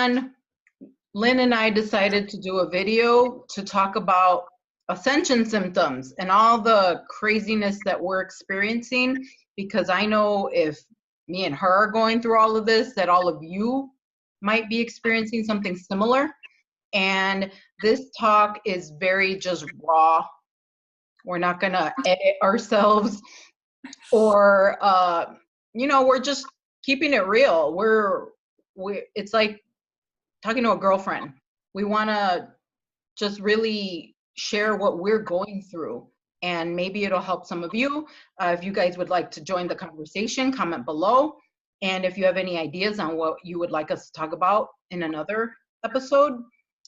And Lyn and I decided to do a video to talk about Ascension symptoms and all the craziness that we're experiencing, because I know if me and her are going through all of this, that all of you might be experiencing something similar. And this talk is very just raw. We're not gonna edit ourselves or, we're just keeping it real. It's like talking to a girlfriend. We wanna just really share what we're going through, and maybe it'll help some of you. If you guys would like to join the conversation, comment below. And if you have any ideas on what you would like us to talk about in another episode,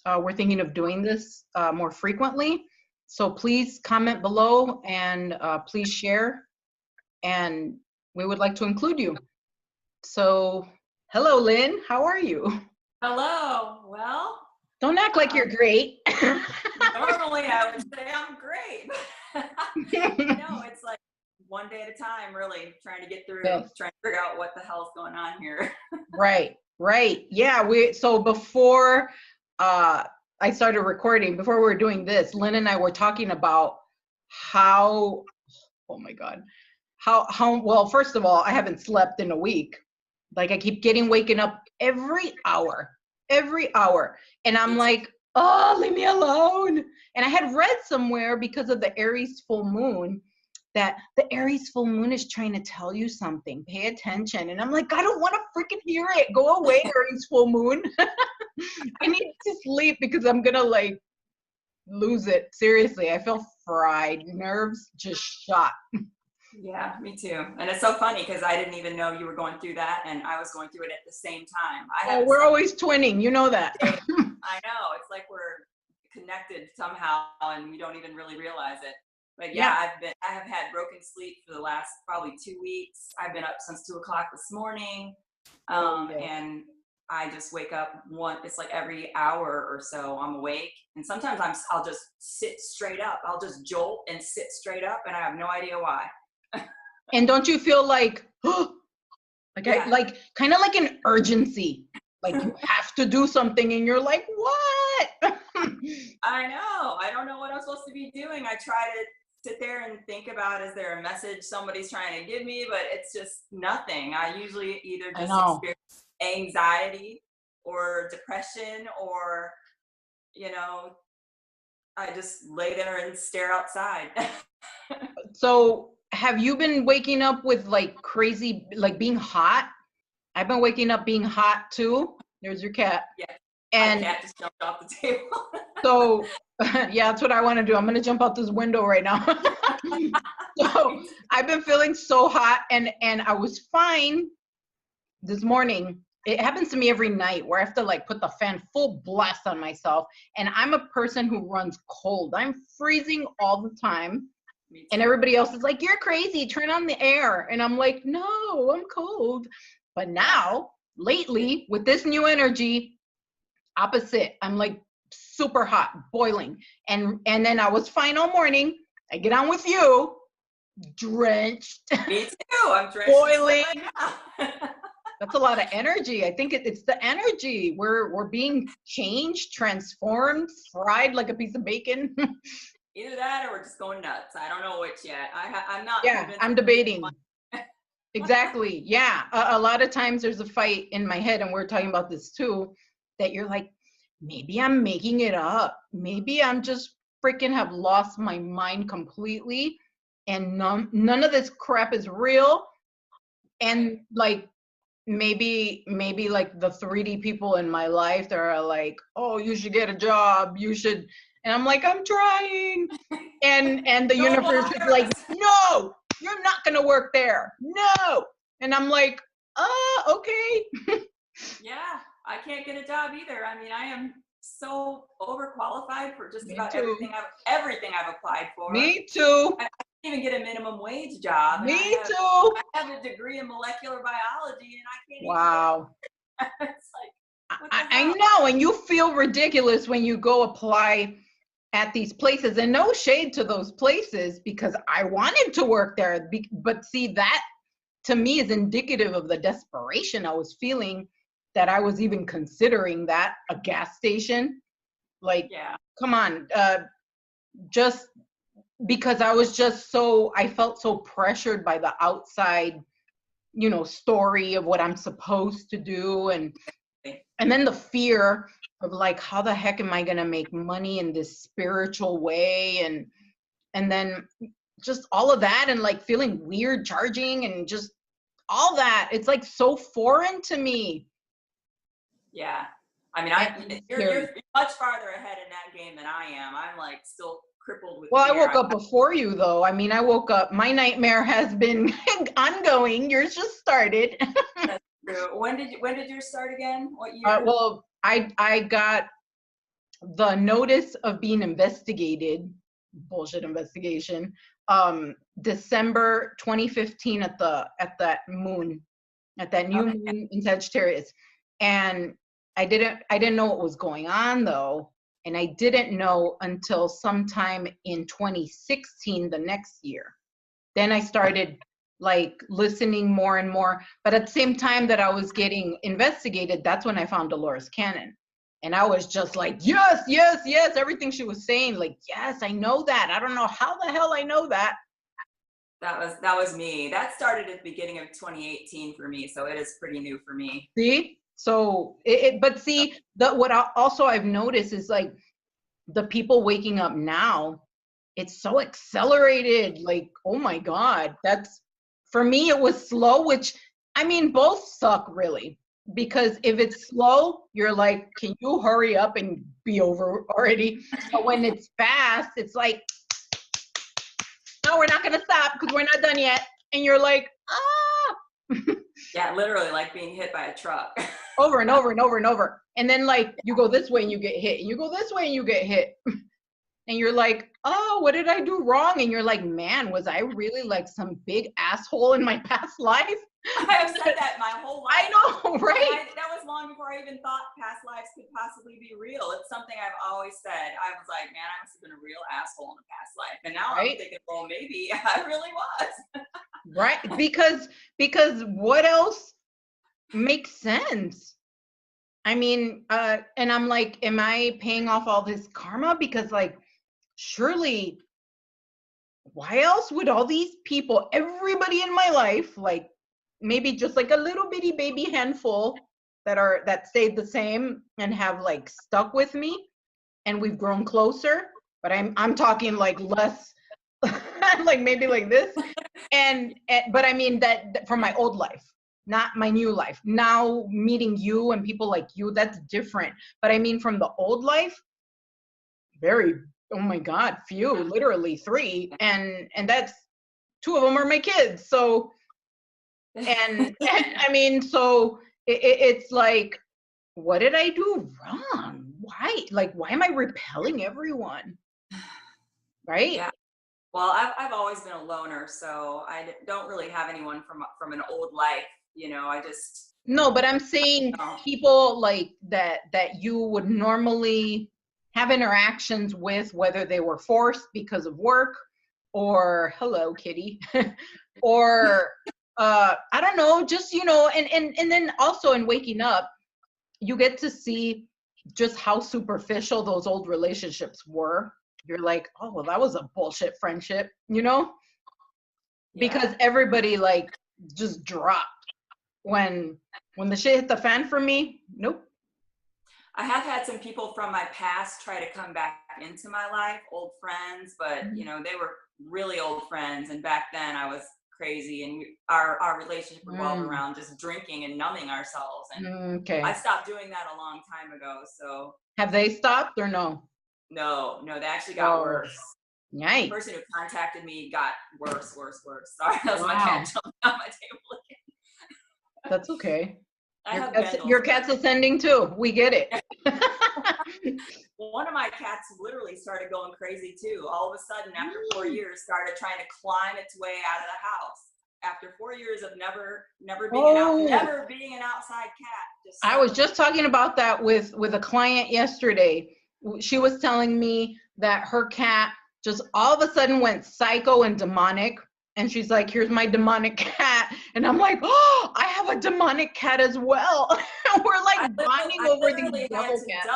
we're thinking of doing this more frequently. So please comment below and please share. And we would like to include you. So, hello, Lyn. How are you? Hello. Well, don't act like you're great. Normally I would say I'm great. It's like one day at a time, really trying to get through, trying to figure out what the hell's going on here. Right. Yeah, so before I started recording, before we were doing this, Lyn and I were talking about how, oh my God, well, first of all, I haven't slept in a week. Like I keep waking up every hour. And I'm like, oh, leave me alone. And I had read somewhere, because of the Aries full moon, that the Aries full moon is trying to tell you something. Pay attention. And I'm like, I don't want to freaking hear it. Go away, Aries full moon. I need to sleep because I'm going to lose it. Seriously, I feel fried. Nerves just shot. Yeah, me too. And it's so funny because I didn't even know you were going through that, and I was going through it at the same time. We're always twinning, you know that. I know. It's like we're connected somehow and we don't even really realize it. But yeah, I have had broken sleep for the last probably 2 weeks. I've been up since 2:00 this morning. And I just wake up it's like every hour or so I'm awake. And sometimes I'll just sit straight up. I'll just jolt and sit straight up, and I have no idea why. And don't you feel like kind of like an urgency, like you have to do something, and you're like, what? I know. I don't know what I'm supposed to be doing. I try to sit there and think about, is there a message somebody's trying to give me? But it's just nothing. I usually either just experience anxiety or depression, or I just lay there and stare outside. So have you been waking up with crazy, being hot? I've been waking up being hot too. There's your cat. Yeah. And my cat just jumped off the table. So yeah, that's what I want to do. I'm going to jump out this window right now. So I've been feeling so hot, and I was fine this morning. It happens to me every night where I have to put the fan full blast on myself. And I'm a person who runs cold. I'm freezing all the time. And everybody else is like, you're crazy, turn on the air. And I'm like, no, I'm cold. But now, lately, with this new energy, opposite. I'm super hot, boiling. And then I was fine all morning. I get on with you, drenched. Me too, I'm drenched. Boiling. That's a lot of energy. I think it's the energy. We're being changed, transformed, fried like a piece of bacon. Either that or we're just going nuts. I don't know which yet. I'm not. Yeah, I'm debating. Exactly. Yeah. A lot of times there's a fight in my head, and we're talking about this too, that you're like, maybe I'm making it up. Maybe I'm just freaking have lost my mind completely, and none of this crap is real. And maybe the 3D people in my life, they're like, oh, you should get a job. You should. And I'm like, I'm trying. And the universe is like, no, you're not going to work there. No. And I'm like, okay. Yeah, I can't get a job either. I mean, I am so overqualified for just about everything I've applied for. Me too. I can't even get a minimum wage job. Me too. I have a degree in molecular biology, and I can't wow. Even it's like, I know, and you feel ridiculous when you go apply at these places, and no shade to those places, because I wanted to work there, but see, that to me is indicative of the desperation I was feeling, that I was even considering that a gas station. Like, come on, just because I was just I felt so pressured by the outside, story of what I'm supposed to do. And then the fear of like, how the heck am I going to make money in this spiritual way? And then just all of that, and like feeling weird charging and just all that. It's like so foreign to me. Yeah. I mean, you're much farther ahead in that game than I am. I'm like still crippled with fear. I woke up before you though. I mean, I woke up, my nightmare has been ongoing. Yours just started. That's true. When did yours start again? What year? Well, I got the notice of being investigated, bullshit investigation, December 2015 at that moon, at that new moon in Sagittarius. And I didn't know what was going on though. And I didn't know until sometime in 2016, the next year. Then I started like listening more and more. But at the same time that I was getting investigated, that's when I found Dolores Cannon. And I was just like, yes, yes, yes, everything she was saying, like, yes, I know that. I don't know how the hell I know that. That was me. That started at the beginning of 2018 for me, so it is pretty new for me. See? So, but see, what I've noticed is like the people waking up now, it's so accelerated. Like, oh my God, for me, it was slow, which, I mean, both suck really. Because if it's slow, you're like, can you hurry up and be over already? But when it's fast, it's like, no, we're not going to stop because we're not done yet. And you're like, ah. Yeah, literally like being hit by a truck. Over and over and over and over. And then like you go this way and you get hit. And you go this way and you get hit. And you're like, oh, what did I do wrong? And you're like, man, was I really like some big asshole in my past life? I have said that my whole life. I know, right? That was long before I even thought past lives could possibly be real. It's something I've always said. I was like, man, I must have been a real asshole in a past life. And now I'm thinking, well, maybe I really was. Right? Because what else makes sense? I mean, and I'm like, am I paying off all this karma? Because like, surely, why else would all these people, everybody in my life, like maybe just like a little bitty baby handful that stayed the same and have like stuck with me, and we've grown closer, but I'm talking like less, like maybe like this, but I mean that from my old life, not my new life. Now meeting you and people like you, that's different. But I mean from the old life, very, oh my God, few, literally 3, and that's 2 of them are my kids. So, and I mean, so it's like, what did I do wrong? Why am I repelling everyone? Right? Yeah. Well, I've always been a loner, so I don't really have anyone from an old life. I just. No, but I'm saying people like that you would normally have interactions with, whether they were forced because of work or hello kitty or I don't know, just and then also in waking up you get to see just how superficial those old relationships were. You're like, oh well, that was a bullshit friendship, because everybody like just dropped when the shit hit the fan for me. Nope. I have had some people from my past try to come back into my life, old friends, but they were really old friends. And back then I was crazy, and our relationship revolved around just drinking and numbing ourselves. And I stopped doing that a long time ago. So have they stopped or no? No, they actually got worse. Yikes. The person who contacted me got worse. Sorry, that was my cat jumping on my table again. That's okay. Your cat's ascending too. We get it. One of my cats literally started going crazy too. All of a sudden, after 4 years, started trying to climb its way out of the house. After 4 years of never being an outside cat. I was just talking about that with a client yesterday. She was telling me that her cat just all of a sudden went psycho and demonic And she's like, here's my demonic cat. And I'm like, oh, I have a demonic cat as well. We're like bonding over these devil cats.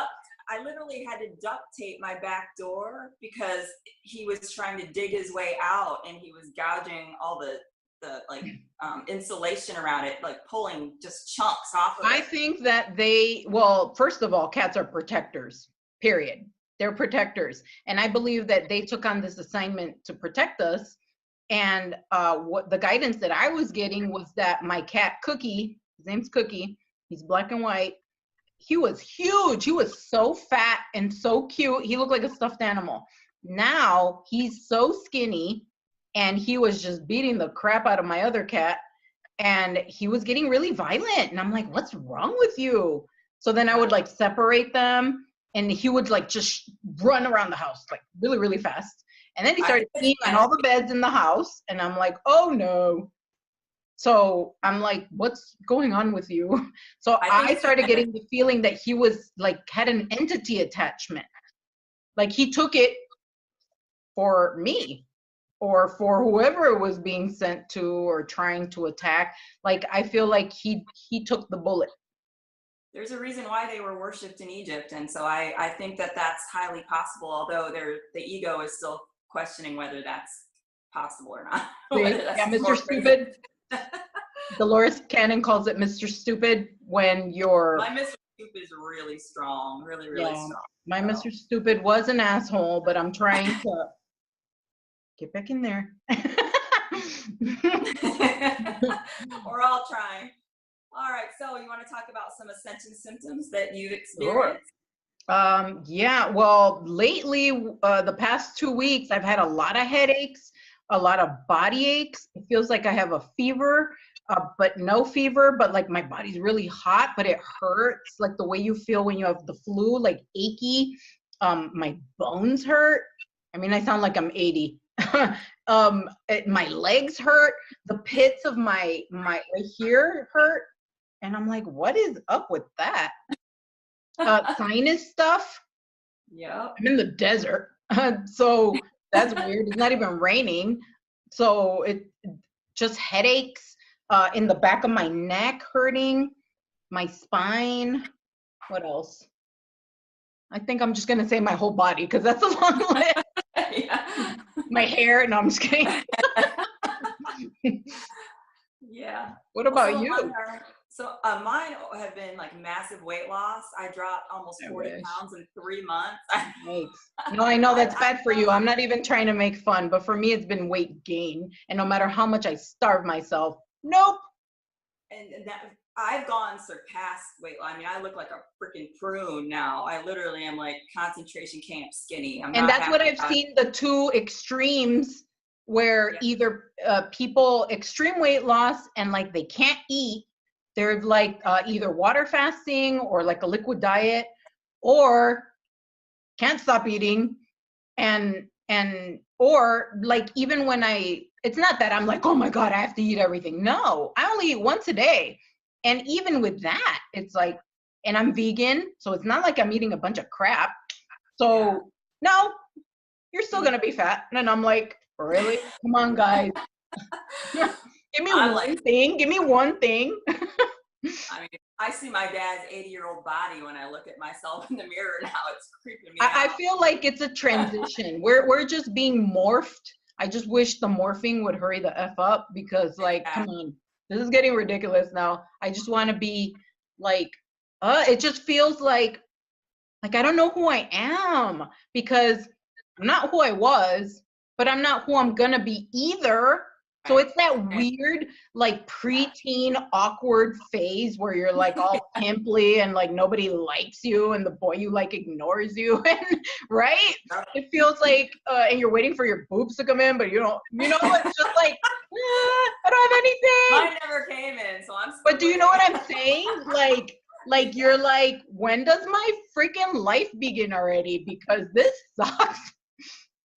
I literally had to duct tape my back door because he was trying to dig his way out and he was gouging all the like insulation around it, like pulling just chunks off of it. I think that first of all, cats are protectors, period. They're protectors. And I believe that they took on this assignment to protect us. And what the guidance that I was getting was that my cat Cookie, his name's Cookie, he's black and white. He was huge. He was so fat and so cute. He looked like a stuffed animal. Now he's so skinny, and he was just beating the crap out of my other cat. And he was getting really violent. And I'm like, what's wrong with you? So then I would like separate them, and he would like just run around the house like really, really fast. And then he started peeing on all the beds in the house. And I'm like, oh no. So I'm like, what's going on with you? So I started getting the feeling that he was like, had an entity attachment. Like he took it for me or for whoever it was being sent to or trying to attack. Like, I feel like he took the bullet. There's a reason why they were worshipped in Egypt. And so I think that that's highly possible, although the ego is still questioning whether that's possible or not. Yeah, Mr. Stupid. Dolores Cannon calls it Mr. Stupid when you're... My Mr. Stupid is really strong, really, really strong. My Mr. Stupid was an asshole, but I'm trying to get back in there. We're all trying. All right, so you want to talk about some ascension symptoms that you've experienced? Sure. Yeah, well, lately, the past 2 weeks, I've had a lot of headaches, a lot of body aches. It feels like I have a fever, but no fever, but like my body's really hot, but it hurts, like the way you feel when you have the flu, like achy. My bones hurt. I mean, I sound like I'm 80. My legs hurt. The pits of my right here hurt. And I'm like, what is up with that? Sinus stuff. Yeah. I'm in the desert. So that's weird. It's not even raining. So it just headaches in the back of my neck hurting, my spine. What else? I think I'm just going to say my whole body because that's a long list. Yeah. My hair. No, I'm just kidding. Yeah. What about you? Mine have been like massive weight loss. I dropped almost 40 pounds in 3 months. No, I know that's bad for you. I'm not even trying to make fun, but for me, it's been weight gain. And no matter how much I starve myself, nope. And I've gone surpassed weight loss. I mean, I look like a freaking prune now. I literally am like concentration camp skinny. And that's what I've seen, the two extremes where either people extreme weight loss and like they can't eat. They're like either water fasting or like a liquid diet, or can't stop eating, or like even when it's not that I'm like, oh my God, I have to eat everything. No, I only eat once a day. And even with that, it's like, and I'm vegan, so it's not like I'm eating a bunch of crap. So no, you're still gonna be fat. And I'm like, really? Come on, guys. Give me one thing. Give me one thing. I mean, I see my dad's 80-year-old body when I look at myself in the mirror now. It's creeping me out. I feel like it's a transition. We're just being morphed. I just wish the morphing would hurry the F up because, like, come on. This is getting ridiculous now. I just want to be like, it just feels like I don't know who I am because I'm not who I was, but I'm not who I'm going to be either. So it's that weird, like preteen awkward phase where you're like all pimply and like nobody likes you and the boy you like ignores you, and right? It feels like, and you're waiting for your boobs to come in, but it's just like, I don't have anything. Mine never came in, so I'm. But do you know what I'm saying? Like you're like, when does my freaking life begin already? Because this sucks.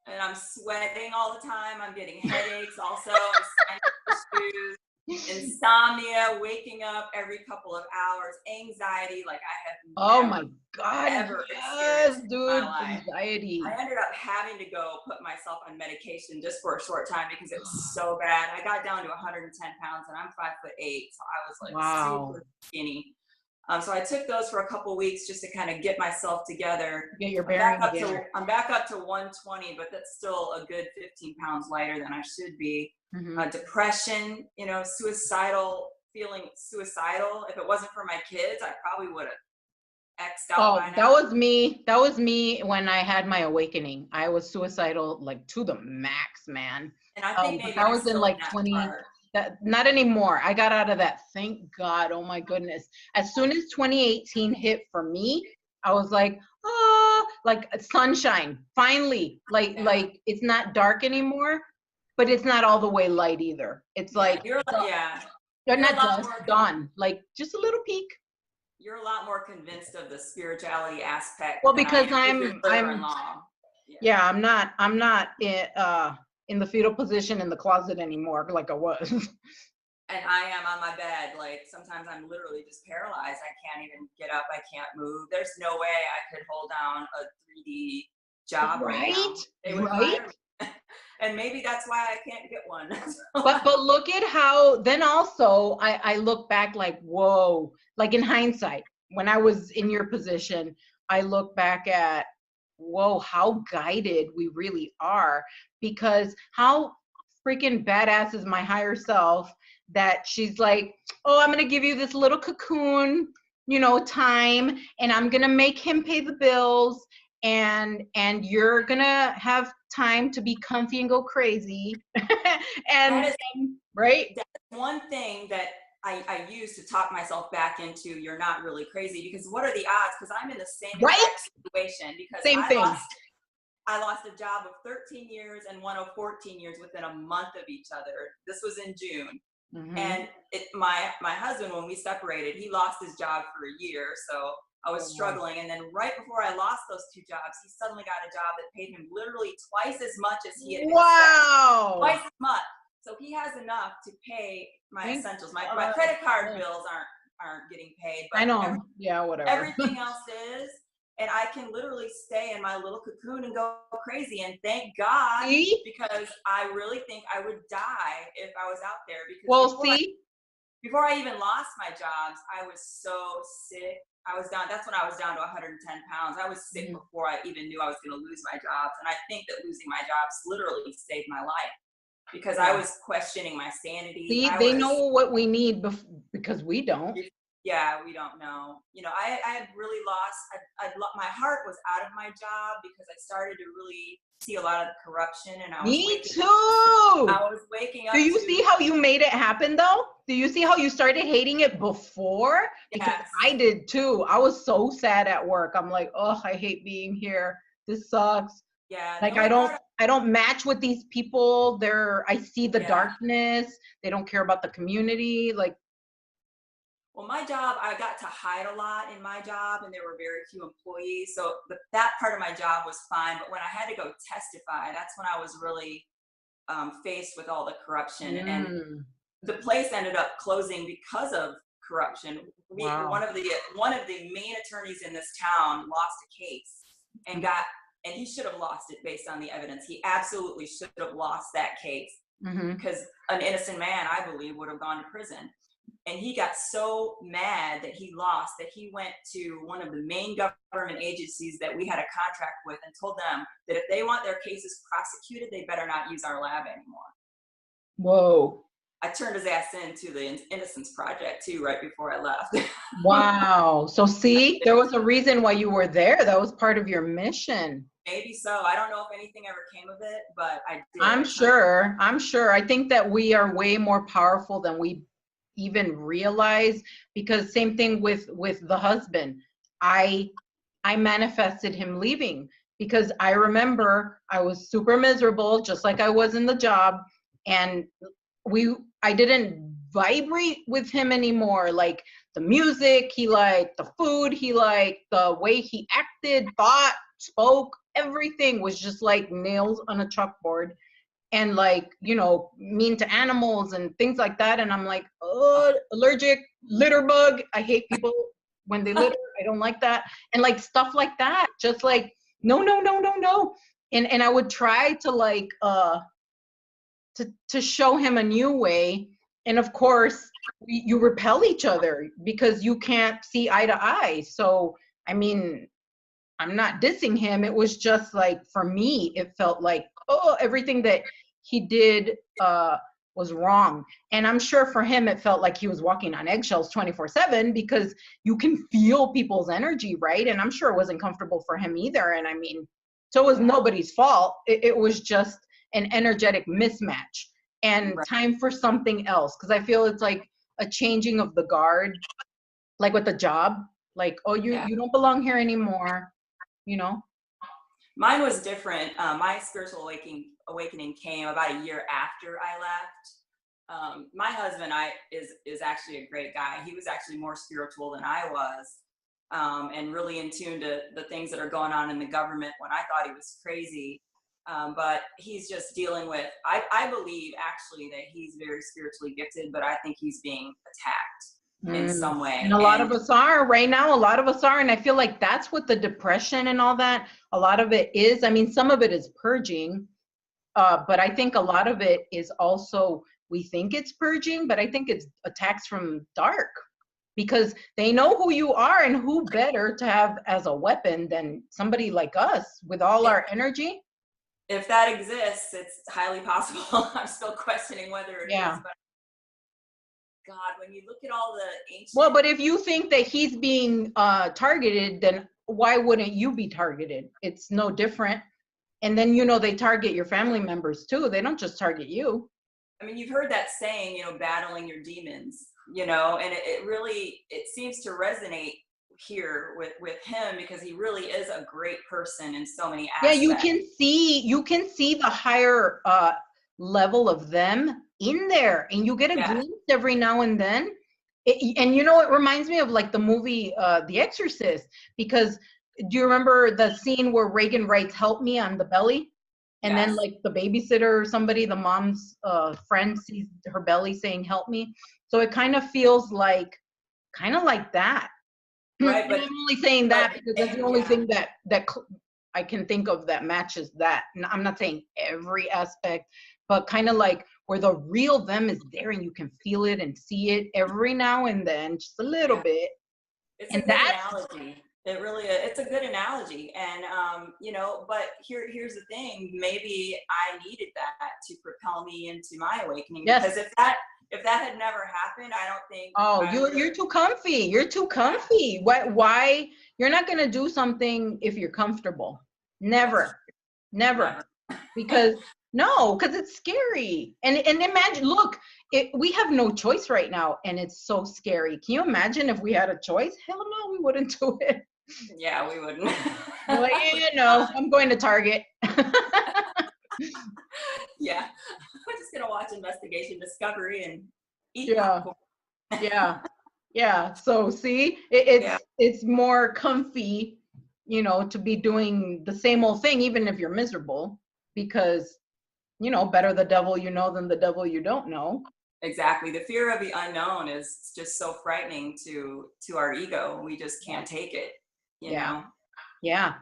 And I'm sweating all the time. I'm getting headaches also. I'm signing for shoes. insomnia, waking up every couple of hours, anxiety like I have Oh never my God, ever yes, experienced in my dude, life. anxiety. I ended up having to go put myself on medication just for a short time because it was so bad. I got down to 110 pounds and I'm 5'8", so I was like Wow. super skinny. So I took those for a couple weeks just to kind of get myself together. Get your I'm back bearing up again. to I'm back up to 120, but that's still a good 15 pounds lighter than I should be. Depression, you know, feeling suicidal. If it wasn't for my kids, I probably would have X'd out by now. That was me. That was me when I had my awakening. I was suicidal like to the max, man. And I think maybe that was in like 20. Not anymore. I got out of that. Thank God. Oh my goodness. As soon as 2018 hit for me, I was like, oh, like sunshine. Finally, like it's not dark anymore, but it's not all the way light either. It's like you're not dusk, dawn. Like just a little peak. You're a lot more convinced of the spirituality aspect. Well, because I'm not in the fetal position in the closet anymore like I was. And I am on my bed. Like sometimes I'm literally just paralyzed. I can't even get up. I can't move. There's no way I could hold down a 3D job right now. They would fire me. And maybe that's why I can't get one. but look at how then also I look back like, whoa, like in hindsight, when I was in your position, I look back at, whoa, how guided we really are, because how freaking badass is my higher self that she's like, oh, I'm going to give you this little cocoon, you know, time, and I'm going to make him pay the bills, and you're going to have time to be comfy and go crazy. and right? That's one thing that I use to talk myself back into, you're not really crazy, because what are the odds? Because I'm in the same exact situation, because I lost a job of 13 years and one of 14 years within a month of each other. This was in June. And my husband, when we separated, he lost his job for a year. So I was struggling. And then right before I lost those two jobs, he suddenly got a job that paid him literally twice as much as he had expected. Twice as much. So he has enough to pay my essentials. My credit card bills aren't getting paid. But I know. Whatever. Everything else is. And I can literally stay in my little cocoon and go crazy. And thank God, because I really think I would die if I was out there. Because before I even lost my jobs, I was so sick. I was down. That's when I was down to 110 pounds. I was sick before I even knew I was going to lose my jobs. And I think that losing my jobs literally saved my life, because I was questioning my sanity. They know what we need because we don't. Yeah, we don't know. You know, I had really lost, my heart was out of my job because I started to really see a lot of corruption, and I was waking up. Do you see how you made it happen though? Do you see how you started hating it before? Because I did too. I was so sad at work. I'm like, oh, I hate being here. This sucks. Yeah. Like I don't match with these people. I see the darkness. They don't care about the community. Like, well, my job, I got to hide a lot in my job, and there were very few employees. So that part of my job was fine. But when I had to go testify, that's when I was really faced with all the corruption. And the place ended up closing because of corruption. One of the main attorneys in this town lost a case and he should have lost it based on the evidence. He absolutely should have lost that case, because an innocent man, I believe, would have gone to prison. And he got so mad that he lost that he went to one of the main government agencies that we had a contract with and told them that if they want their cases prosecuted, they better not use our lab anymore. Whoa. I turned his ass into the Innocence Project too, right before I left. Wow. So see, there was a reason why you were there. That was part of your mission. Maybe so. I don't know if anything ever came of it, but I did. I'm sure. I think that we are way more powerful than we even realize, because same thing with the husband. I manifested him leaving because I remember I was super miserable, just like I was in the job, and I didn't vibrate with him anymore. Like the music he liked, the food he liked, the way he acted, thought, spoke, everything was just like nails on a chalkboard. and like, mean to animals and things like that. And I'm like, oh, allergic, litter bug. I hate people when they litter. I don't like that. And like stuff like that, just like, no, no, no, no, no. And I would try to like, to show him a new way. And of course, you repel each other because you can't see eye to eye. So, I mean, I'm not dissing him. It was just like, for me, it felt like, oh, everything that he did was wrong. And I'm sure for him, it felt like he was walking on eggshells 24/7 because you can feel people's energy, right? And I'm sure it wasn't comfortable for him either. And I mean, so it was nobody's fault. It was just an energetic mismatch and time for something else. Because I feel it's like a changing of the guard, like with the job, like, oh, you don't belong here anymore, Mine was different. My spiritual awakening came about a year after I left. My husband is actually a great guy. He was actually more spiritual than I was, and really in tune to the things that are going on in the government when I thought he was crazy. But he's just dealing with, I believe actually that he's very spiritually gifted, but I think he's being attacked in some way. And a lot of us are right now, a lot of us are. And I feel like that's what the depression and all that, a lot of it is. I mean, some of it is purging, but I think a lot of it is also, we think it's purging, but I think it's attacks from dark, because they know who you are, and who better to have as a weapon than somebody like us with all our energy. If that exists, it's highly possible. I'm still questioning whether it is, but God, when you look at all the ancient... Well, but if you think that he's being targeted, then why wouldn't you be targeted? It's no different. And then, they target your family members too. They don't just target you. I mean, you've heard that saying, battling your demons, and it really, it seems to resonate here with him, because he really is a great person in so many aspects. Yeah, you can see the higher level of them in there, and you get a glimpse every now and then. And it reminds me of like the movie The Exorcist, because do you remember the scene where Reagan writes "help me" on the belly, and then like the babysitter or somebody, the mom's friend, sees her belly saying "help me"? So it kind of feels like that. Right, but I'm only saying that because that's the only thing that I can think of that matches that. And I'm not saying every aspect, but kind of like where the real them is there, and you can feel it and see it every now and then, just a little bit. It's a good analogy. It really is. It's a good analogy. And, but here's the thing. Maybe I needed that to propel me into my awakening. Because if that had never happened, I don't think... Oh, you're too comfy. You're too comfy. Why? You're not going to do something if you're comfortable. Never. Because it's scary. And imagine, look, we have no choice right now, and it's so scary. Can you imagine if we had a choice? Hell no, we wouldn't do it. Yeah, we wouldn't. You're like, I'm going to Target. Yeah, I'm just gonna watch Investigation Discovery and eat popcorn. Yeah. So see, it's more comfy, to be doing the same old thing, even if you're miserable, because better the devil you know than the devil you don't know. Exactly. The fear of the unknown is just so frightening to our ego. We just can't take it. You know. Yeah.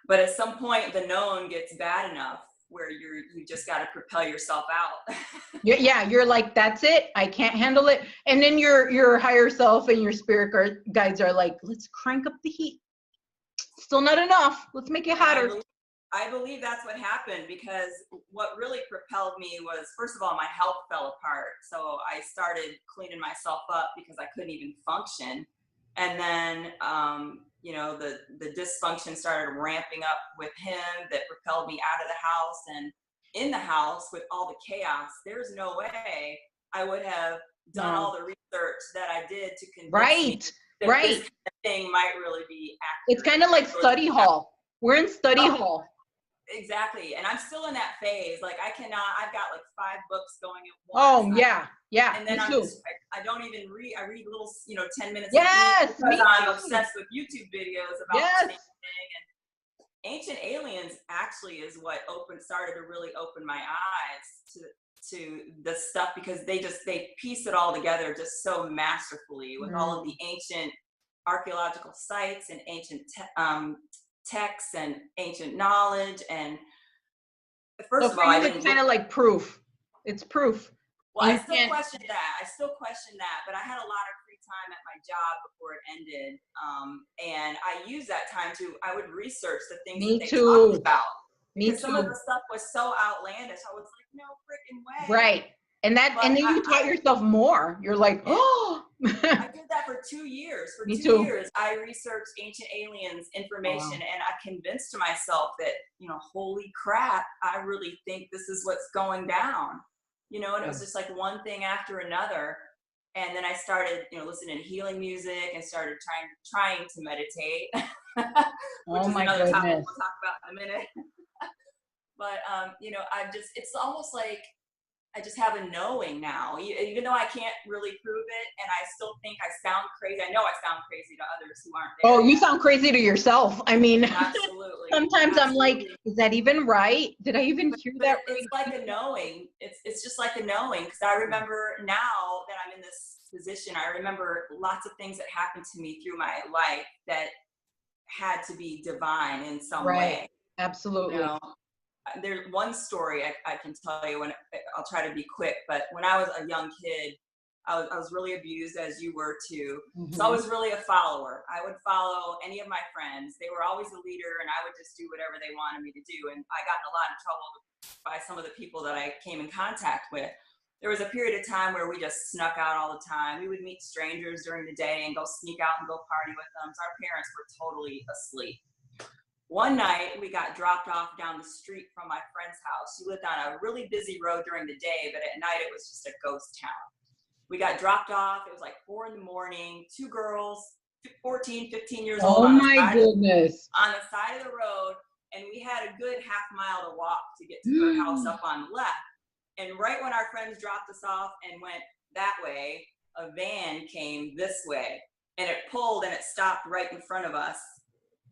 But at some point, the known gets bad enough where you just got to propel yourself out. You're like, that's it. I can't handle it. And then your higher self and your spirit guides are like, let's crank up the heat. Still not enough. Let's make it hotter. I believe that's what happened, because what really propelled me was, first of all, my health fell apart. So I started cleaning myself up because I couldn't even function. And then, the dysfunction started ramping up with him, that propelled me out of the house. And in the house with all the chaos, there's no way I would have done all the research that I did to convince me that this thing might really be accurate. It's kind of like study hall. We're in study hall. Exactly. And I'm still in that phase. Like I've got like 5 books going at once. Oh, yeah. And then I don't even read. I read little, 10 minutes yes, because I'm obsessed with YouTube videos about the same thing. And ancient aliens aliens actually is what started to really open my eyes to the stuff, because they piece it all together just so masterfully with all of the ancient archaeological sites and ancient texts and ancient knowledge. And first of all, I didn't kind of like proof. It's proof. Well, I still question that, but I had a lot of free time at my job before it ended, and I used that time I would research the things that they talked about. Because some of the stuff was so outlandish, I was like, no freaking way. Right. And then you taught yourself more. You're like, oh. I did that for 2 years. For 2 years, I researched ancient aliens information, and I convinced myself that, holy crap, I really think this is what's going down. And it was just like one thing after another. And then I started, listening to healing music and started trying to meditate, which is another topic we'll talk about in a minute. But, it's almost like I just have a knowing now, even though I can't really prove it. And I still think I sound crazy. I know I sound crazy to others who aren't there. Oh, you sound crazy to yourself. I mean, absolutely. Sometimes I'm like, is that even right? Did I even hear that? It's like a knowing. It's just like a knowing. Because I remember now that I'm in this position, I remember lots of things that happened to me through my life that had to be divine in some way. Absolutely. There's one story I can tell you, when I'll try to be quick, but when I was a young kid, I was really abused, as you were too. So I was really a follower. I would follow any of my friends. They were always the leader, and I would just do whatever they wanted me to do. And I got in a lot of trouble by some of the people that I came in contact with. There was a period of time where we just snuck out all the time. We would meet strangers during the day and go sneak out and go party with them. So our parents were totally asleep. One night, we got dropped off down the street from my friend's house. She lived on a really busy road during the day, but at night it was just a ghost town. We got dropped off. It was like 4 a.m. 2 girls, 14, 15 years old. Oh my goodness. On the side of the road, and we had a good half mile to walk to get to her house up on the left. And right when our friends dropped us off and went that way, a van came this way, and it pulled and it stopped right in front of us,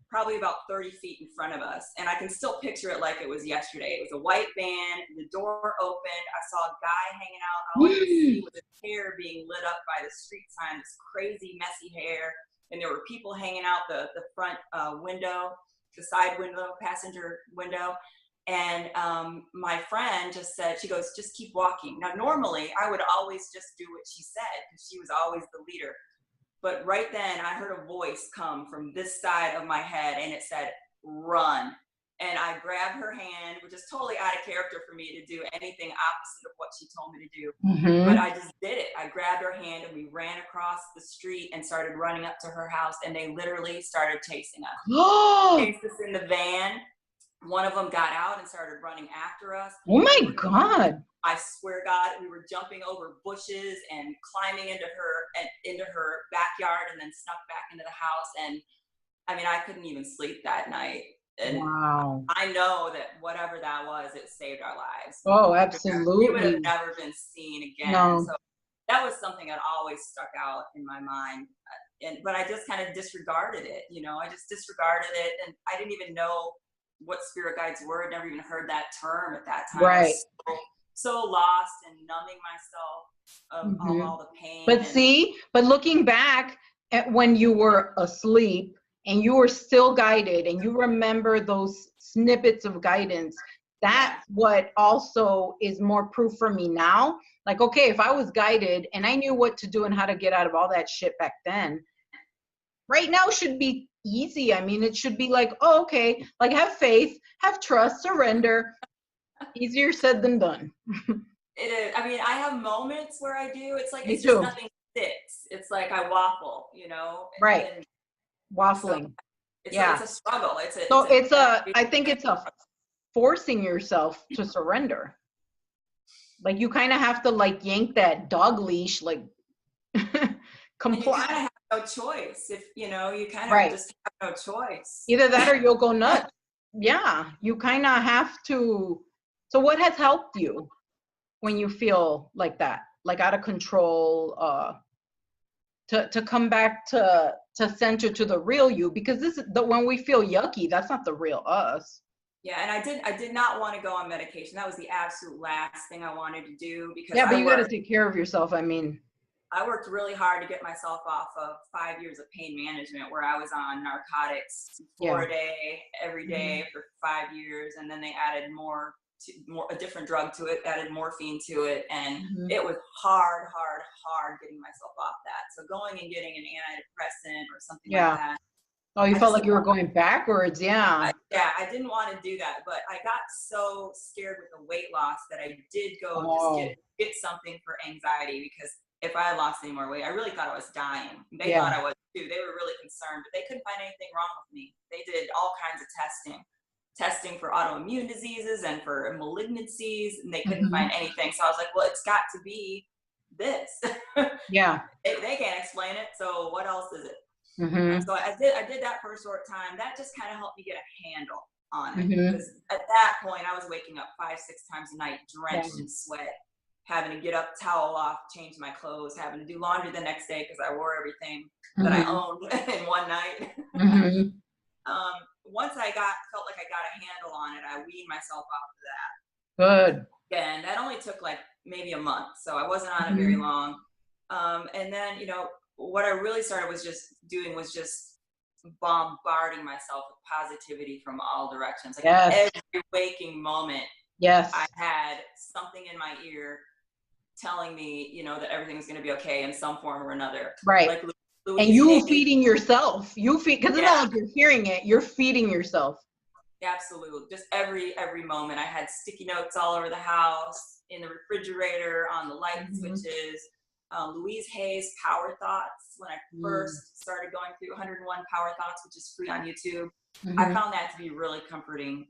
probably about 30 feet in front of us. And I can still picture it like it was yesterday. It was a white van, the door opened, I saw a guy hanging out, all I could see was his hair being lit up by the street sign, this crazy messy hair, and there were people hanging out the front window, the side window, passenger window. And my friend just said, she goes, just keep walking. Now normally I would always just do what she said, because she was always the leader. But right then I heard a voice come from this side of my head, and it said, run. And I grabbed her hand, which is totally out of character for me to do anything opposite of what she told me to do. But I just did it. I grabbed her hand and we ran across the street and started running up to her house, and they literally started chasing us. Chased us in the van. One of them got out and started running after us. Oh my God. I swear God, we were jumping over bushes and climbing into her backyard, and then snuck back into the house. And I mean, I couldn't even sleep that night. And wow. I know that whatever that was, it saved our lives. Oh, absolutely. We would have never been seen again. No. So that was something that always stuck out in my mind. But I just kind of disregarded it. I just disregarded it, and I didn't even know what spirit guides were. I'd never even heard that term at that time. Right. So lost and numbing myself of all the pain. But looking back at when you were asleep and you were still guided and you remember those snippets of guidance, that's what also is more proof for me now. Like, okay, if I was guided and I knew what to do and how to get out of all that shit back then, right now should be easy. I mean, it should be like, oh, okay, like have faith, have trust, surrender. Easier said than done. It is. I mean, I have moments where I do. It's like, Me it's too. just nothing sticks. It's like I waffle, Right. And Waffling. It's a struggle. I think it's a forcing yourself to surrender. Like you kind of have to like yank that dog leash, like comply. You kind of have no choice. If you kind of just have no choice. Either that or you'll go nuts. Yeah, you kind of have to. So what has helped you when you feel like that, like out of control, to come back to center to the real you? Because this is when we feel yucky, that's not the real us. Yeah, and I did not want to go on medication. That was the absolute last thing I wanted to do because Yeah, but you got to take care of yourself. I mean, I worked really hard to get myself off of 5 years of pain management where I was on narcotics yeah. a day, every day for 5 years. And then they added a different drug to it, added morphine to it. And it was hard getting myself off that. So going and getting an antidepressant or something like that. Oh, you felt like you were going backwards. Yeah. I didn't want to do that, but I got so scared with the weight loss that I did go just get something for anxiety, because if I had lost any more weight, I really thought I was dying. They thought I was too. They were really concerned, but they couldn't find anything wrong with me. They did all kinds of testing for autoimmune diseases and for malignancies, and they couldn't find anything. So I was like, well, it's got to be this. Yeah. They can't explain it, so what else is it? So I did that for a short time. That just kind of helped me get a handle on it, because at that point I was waking up 5-6 times a night, drenched in sweat, having to get up, towel off, change my clothes, having to do laundry the next day because I wore everything that I owned in one night. Once I felt like I got a handle on it, I weaned myself off of that. Good. And that only took like maybe a month, so I wasn't on it very long. And then, what I really started was just bombarding myself with positivity from all directions. Like every waking moment, I had something in my ear telling me, that everything was going to be okay in some form or another. Right. Like and you feeding yourself. Because it's not like you're hearing it. You're feeding yourself. Absolutely. Just every moment. I had sticky notes all over the house, in the refrigerator, on the light switches. Louise Hay's Power Thoughts, when I first started going through 101 Power Thoughts, which is free on YouTube, I found that to be really comforting.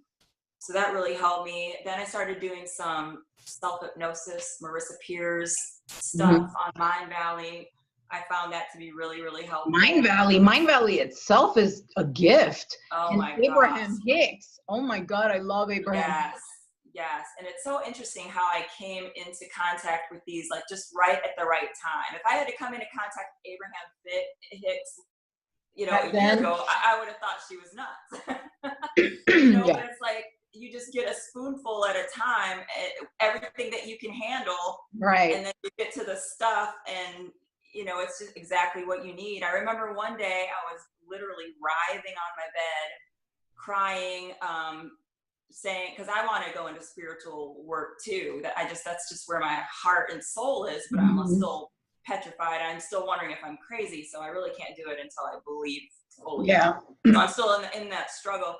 So that really helped me. Then I started doing some self-hypnosis, Marissa Peer's stuff on Mind Valley. I found that to be really, really helpful. Mind Valley itself is a gift. Oh and my God. Abraham Hicks. Oh my God, I love Abraham Hicks. Yes. And it's so interesting how I came into contact with these, like, just right at the right time. If I had to come into contact with Abraham Hicks, a year ago, I would have thought she was nuts. But it's like, you just get a spoonful at a time, everything that you can handle. Right. And then you get to the stuff, and, it's just exactly what you need. I remember one day I was literally writhing on my bed, crying, saying, because I want to go into spiritual work too, that's just where my heart and soul is, but I'm still petrified. I'm still wondering if I'm crazy, so I really can't do it until I believe fully. So I'm still in that struggle,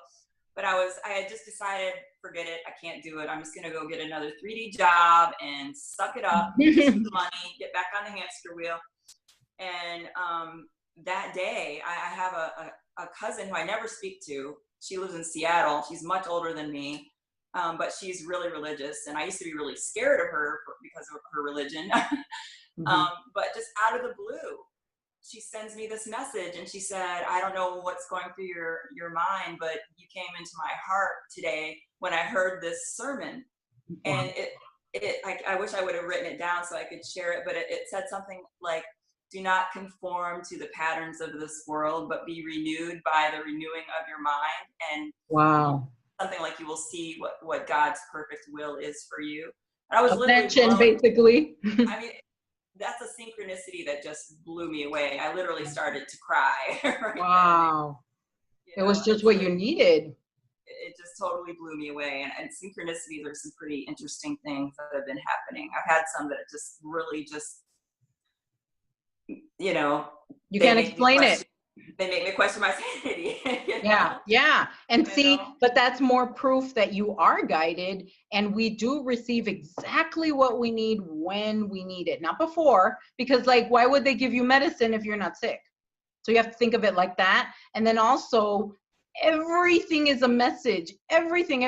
but I had just decided, forget it, I can't do it. I'm just gonna go get another 3D job and suck it up, get some money, get back on the hamster wheel. And that day, I have a cousin who I never speak to. She lives in Seattle. She's much older than me, but she's really religious. And I used to be really scared of her because of her religion. But just out of the blue, she sends me this message, and she said, I don't know what's going through your mind, but you came into my heart today when I heard this sermon. And I wish I would have written it down so I could share it, but it said something like, do not conform to the patterns of this world, but be renewed by the renewing of your mind. And something like, you will see what God's perfect will is for you. And I was Ascension, basically. I mean, that's a synchronicity that just blew me away. I literally started to cry. Wow. It was just what you needed. It just totally blew me away. And synchronicities are some pretty interesting things that have been happening. I've had some that just really you can't explain it. They make me question my sanity. Yeah. And but that's more proof that you are guided, and we do receive exactly what we need when we need it, not before, because why would they give you medicine if you're not sick? So you have to think of it like that. And then also, everything is a message. Everything.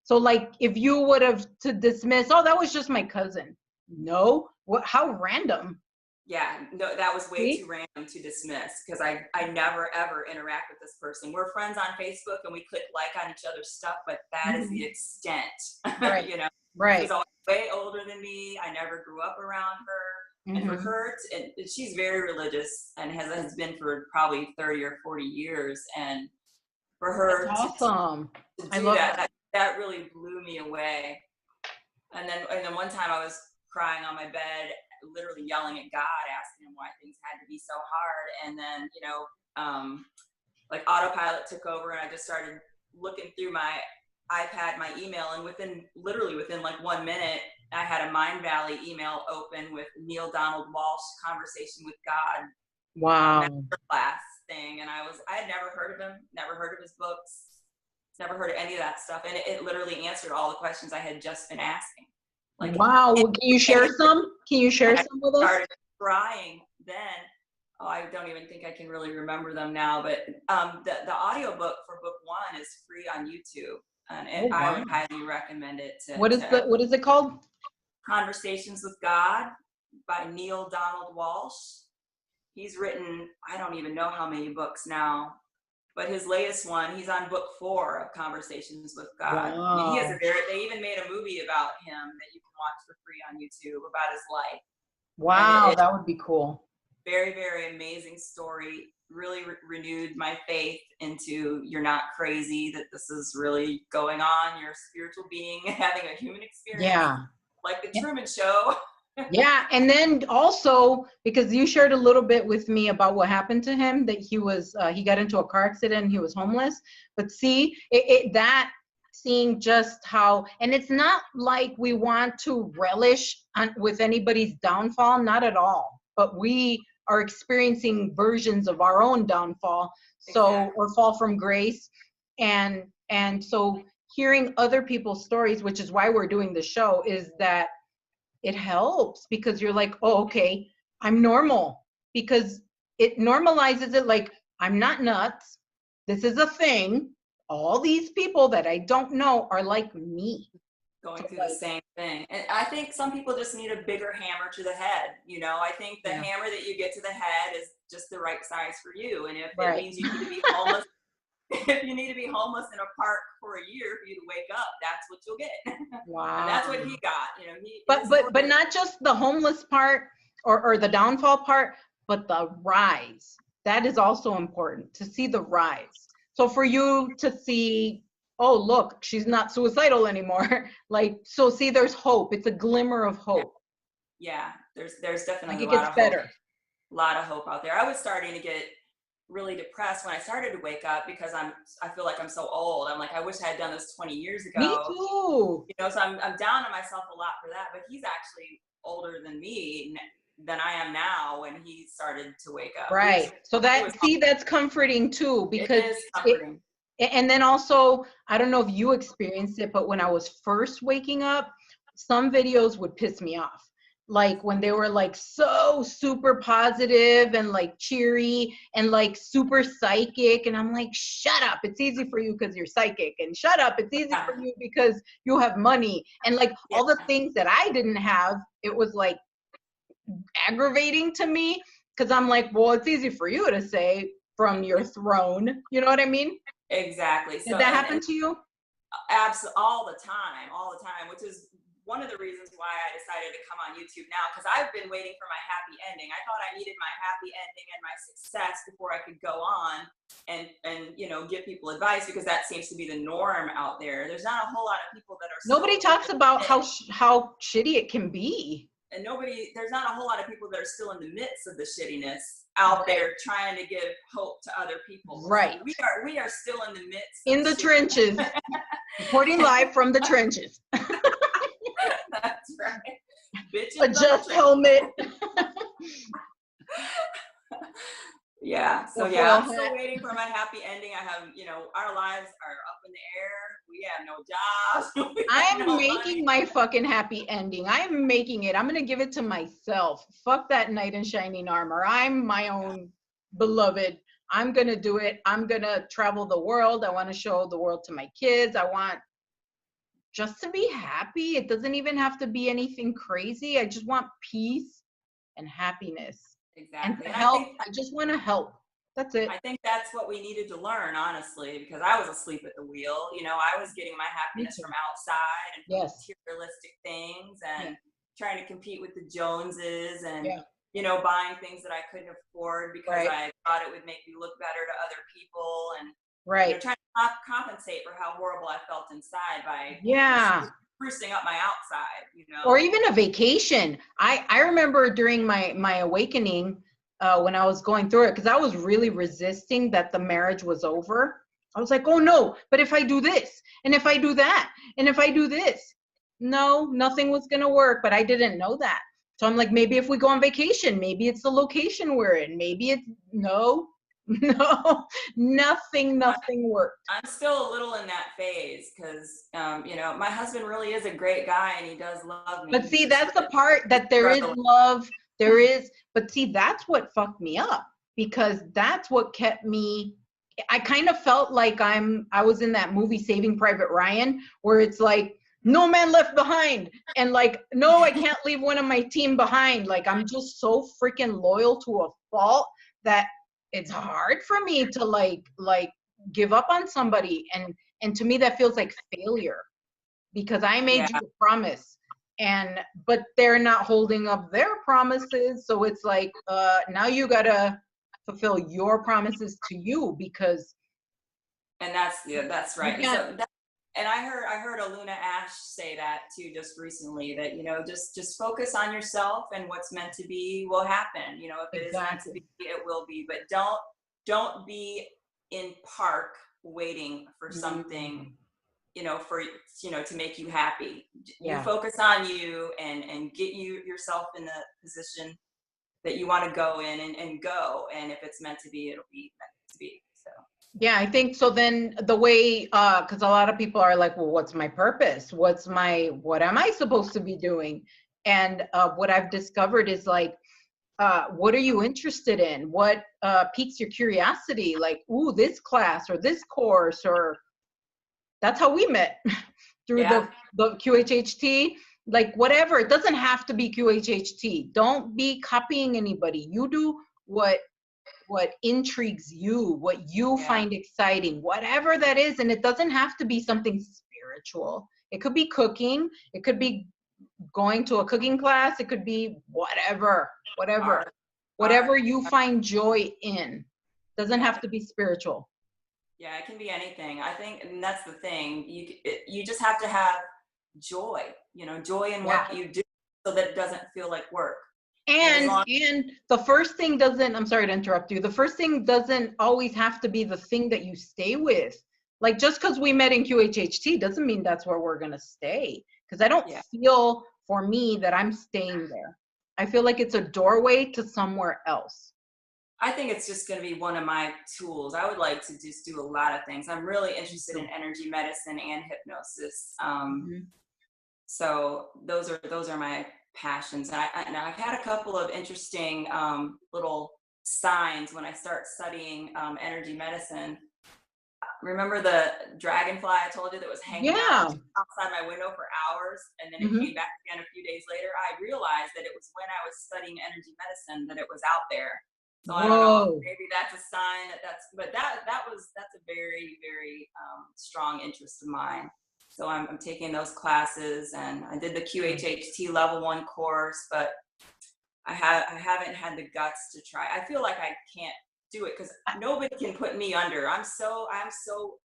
So if you would have to dismiss, oh, that was just my cousin. No, how random. Yeah, no, that was way too random to dismiss, because I never, ever interact with this person. We're friends on Facebook, and we click like on each other's stuff, but that is the extent, Right. Right. She's always way older than me. I never grew up around her. And for her, and she's very religious and has been for probably 30 or 40 years. And for her to I do love that. that. That really blew me away. And then one time I was crying on my bed, literally yelling at God, asking him why things had to be so hard. And then, like autopilot took over, and I just started looking through my iPad, my email, and within like 1 minute, I had a Mind Valley email open with Neil Donald Walsh, Conversation with God, Wow. masterclass thing. And I had never heard of him, never heard of his books, never heard of any of that stuff. And it literally answered all the questions I had just been asking. Like, wow. Can you share some? Can you share some with us? I started crying then. Oh, I don't even think I can really remember them now. But the audiobook for book 1 is free on YouTube. And I would highly recommend it. What is it called? Conversations with God by Neil Donald Walsh. He's written, I don't even know how many books now, but his latest one, he's on book 4 of Conversations with God. Wow. I mean, they even made a movie about him that you can watch for free on YouTube about his life. Wow, that would be cool. Very, very amazing story. Really renewed my faith into you're not crazy, that this is really going on. You're a spiritual being having a human experience. Yeah. Like the Truman Show. Yeah, and then also because you shared a little bit with me about what happened to him, that he got into a car accident and he was homeless. But see, seeing just how, and it's not like we want to relish with anybody's downfall, not at all. But we are experiencing versions of our own downfall, or fall from grace, and so hearing other people's stories, which is why we're doing the show, is that it helps, because you're like, oh, okay, I'm normal, because it normalizes it. Like, I'm not nuts. This is a thing. All these people that I don't know are like me. Going through the same thing. And I think some people just need a bigger hammer to the head. I think the hammer that you get to the head is just the right size for you. And if it means you need to be homeless, if you need to be homeless in a park for a year for you to wake up, that's what you'll get. Wow. And that's what he got. But not just the homeless part or the downfall part, but the rise. That is also important, to see the rise. So for you to see, oh, look, she's not suicidal anymore. So see, there's hope. It's a glimmer of hope. Yeah, there's definitely a lot of hope. A lot of hope out there. I was starting to get really depressed when I started to wake up, because I feel like I'm so old. I'm like, I wish I had done this 20 years ago. Me too. So I'm down on myself a lot for that. But he's actually older than me, than I am now, when he started to wake up. Right. So that's comforting too, because it is comforting. And then also, I don't know if you experienced it, but when I was first waking up, some videos would piss me off. Like when they were like so super positive and like cheery and like super psychic. And I'm like, shut up. It's easy for you because you're psychic. And shut up. It's easy for you because you have money. And like all the things that I didn't have, it was like aggravating to me, because I'm like, well, it's easy for you to say from your throne. You know what I mean? Exactly. Did that happen to you? Absolutely, all the time, which is one of the reasons why I decided to come on YouTube now, because I've been waiting for my happy ending. I thought I needed my happy ending and my success before I could go on and give people advice, because that seems to be the norm out there. There's not a whole lot of people that are. Nobody talks about how shitty it can be. And there's not a whole lot of people that are still in the midst of the shittiness out there trying to give hope to other people. Right. So we are still in the midst. In the trenches. Reporting live from the trenches. That's right. Bitches. Adjust helmet. Yeah. So I'm still waiting for my happy ending. I have, our lives are up in the air. We have no jobs. I'm making my fucking happy ending. I'm making it. I'm going to give it to myself. Fuck that knight in shining armor. I'm my own beloved. I'm going to do it. I'm going to travel the world. I want to show the world to my kids. I want just to be happy. It doesn't even have to be anything crazy. I just want peace and happiness. Exactly. And to help. I just want to help. That's it. I think that's what we needed to learn, honestly, because I was asleep at the wheel. I was getting my happiness from outside and from materialistic things and trying to compete with the Joneses and, buying things that I couldn't afford because I thought it would make me look better to other people. And Right. trying to compensate for how horrible I felt inside by Yeah. sprucing up my outside, Or even a vacation. I remember during my awakening, when I was going through it, because I was really resisting that the marriage was over. I was like, oh no, but if I do this, and if I do that, and if I do this, no, nothing was gonna work. But I didn't know that. So I'm like, maybe if we go on vacation, maybe it's the location we're in. Maybe it's no, no, nothing worked. I'm still a little in that phase because, my husband really is a great guy and he does love me. But He's see, just that's the really part that there is struggling. love, there is, but see, that's what fucked me up, because that's what kept me. I kind of felt like I was in that movie Saving Private Ryan, where it's like, no man left behind. And like, no, I can't leave one of my team behind. Like, I'm just so freaking loyal to a fault that it's hard for me to like give up on somebody. And to me, that feels like failure, because I Yeah. made you a promise, but they're not holding up their promises. So it's like, now you gotta fulfill your promises to you, because And that's you right. can't. And I heard a Luna Ash say that too just recently, that just focus on yourself, and what's meant to be will happen. If it is meant to Exactly. be, it will be. But don't be in park waiting for something, Mm, for to make you happy. You yeah. focus on you, and get yourself in the position that you want to go in, and go. And if it's meant to be, it'll be meant to be. So Yeah, I think so. Then the way, because a lot of people are like, well, what's my purpose? What am I supposed to be doing? And what I've discovered is like, what are you interested in? What piques your curiosity? Like, ooh, this class or this course, or that's how we met through yeah. the QHHT. Like, whatever, it doesn't have to be QHHT. Don't be copying anybody. You do what intrigues you, what you Yeah. find exciting, whatever that is. And it doesn't have to be something spiritual. It could be cooking, it could be going to a cooking class, it could be whatever, whatever, Art. whatever you find joy in. Doesn't Yeah. have to be spiritual. Yeah, it can be anything. I think, and that's the thing. You just have to have joy. Joy in Yeah. what you do, so that it doesn't feel like work. And as And long the first thing doesn't, I'm sorry to interrupt you. The first thing doesn't always have to be the thing that you stay with. Like, just because we met in QHHT doesn't mean that's where we're going to stay. Because I don't Yeah, feel, for me, that I'm staying there. I feel like it's a doorway to somewhere else. I think it's just going to be one of my tools. I would like to just do a lot of things. I'm really interested in energy medicine and hypnosis. Mhm. So those are my passions. And I've had a couple of interesting little signs when I start studying energy medicine. Remember the dragonfly I told you that was hanging out Yeah. outside my window for hours, and then it Hmm. came back again a few days later? I realized that it was when I was studying energy medicine that it was out there. So I don't know, Whoa. maybe that's a sign but that's a very, very strong interest of mine. So I'm taking those classes, and I did the QHHT level 1 course, but I haven't had the guts to try. I feel like I can't do it because nobody can put me under. I'm so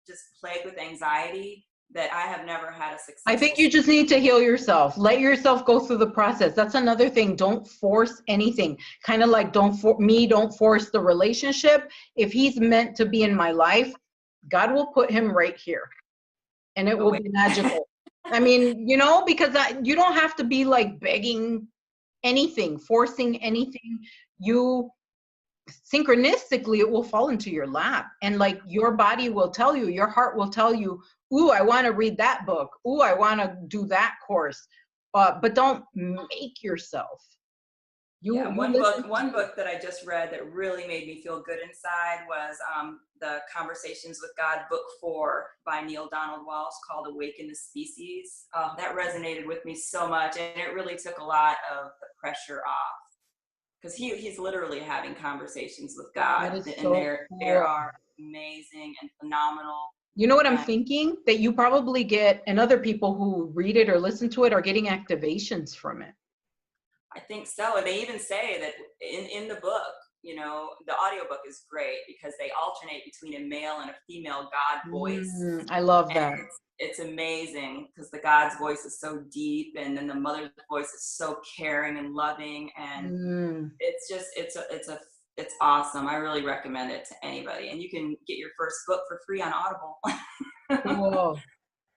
just plagued with anxiety that I have never had a I think successful. you just need to heal yourself. Let yourself go through the process. That's another thing. Don't force anything. Kind of like, don't force the relationship. If he's meant to be in my life, God will put him right here, and it Oh will wait. be magical. I mean, because you don't have to be like begging anything, forcing anything. You synchronistically, it will fall into your lap, and like, your body will tell you, your heart will tell you, ooh, I want to read that book, ooh, I want to do that course. But don't make yourself. Yeah, You listen to one you. book that I just read that really made me feel good inside was the Conversations with God, book 4 by Neil Donald Walsh, called Awaken the Species. That resonated with me so much, and it really took a lot of the pressure off, because he's literally having conversations with God, That is and so there cool. are amazing and phenomenal. You know what I'm And thinking? That you probably get, and other people who read it or listen to it are getting activations from it. I think so. And they even say that in the book you know, the audiobook is great because they alternate between a male and a female God voice. I love that. And it's amazing because the God's voice is so deep, and then the mother's voice is so caring and loving, and it's just it's awesome. I really recommend it to anybody, and you can get your first book for free on Audible. Cool.